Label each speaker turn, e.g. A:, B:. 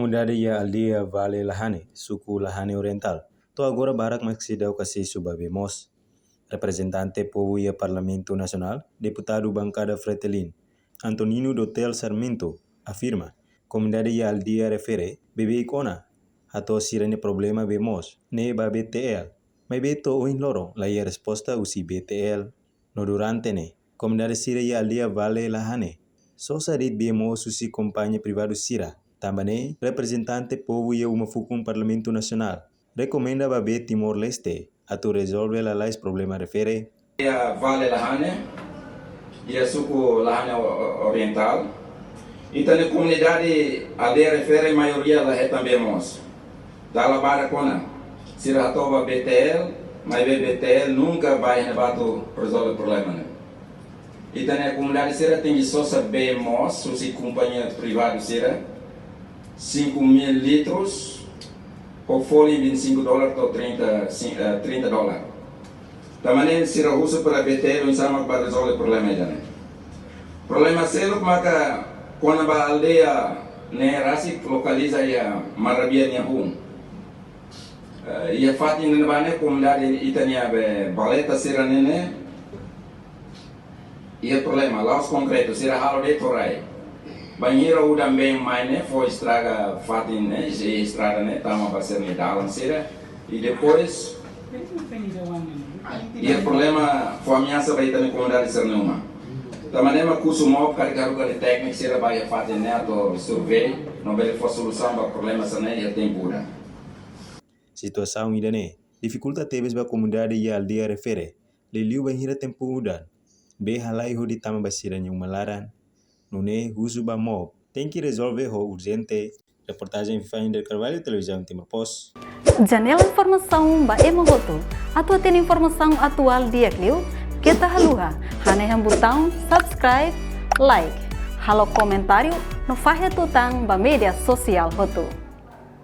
A: Comunidade e aldeia Vale Lahane, suku Lahane Oriental, to agora barak maxidau kasi subabemos. Representante povo e Parlamento Nacional, deputado bancada Fretilin, Antonino Dotel Sarmiento, afirma, comunidade e aldeia refere, bebe icona, ato sirene problema vemos, ne ba BTL, mas beto o in loro, la ia resposta usi BTL, no durante ne, comunidade sira e aldeia Vale Lahane, só sarit bemo susi companhia privado sira, também representante povo e uma fucum Parlamento Nacional, recomenda babe Timor-Leste, ato resolve la lais problema refere.
B: Vale Lahane, e a suco Lahane Oriental, e também comunidade aldeia refere maioria lá é também nós. Da la baracona, se ratova BTL, mas BTL nunca vai resolver o problema, né? E também a comunidade será tem que só saber nós, se companhia privada será 5.000 litros, por folha $25 ou $30. Da maneira se usa para BTL, não sabe para resolver o problema, né? Problema sério que quando a aldeia né rasi localiza a marabia niapun. E a fato ainda vai né comunidade itania baleta será né e o problema lá os concretos será halo de torai banheiro o também mais né foi estraga fato né e estrada né tama para ser né dalam será e depois e o problema foi ameaça vai também comunidade ser nenhuma da maneira que o sumo carregar o técnico será vai fato né atau survei não vai for solução para problema sana e tempo dah.
A: Situação ainda né, dificulta tebes ba comunidade e aldeia refere, leliu banhira tempo udan, be halai ho ditama basira nyung malaran, nune husu ba mob, tem que resolver ho urgente. Reportagem Finder Carvalho, Televisão Timor Post.
C: Janela informação ba emogoto, atau tem informação atual dia kliu, kita haluha, hane yang botão subscribe, like, halo comentário, no fahe tutang ba media sosial hotu.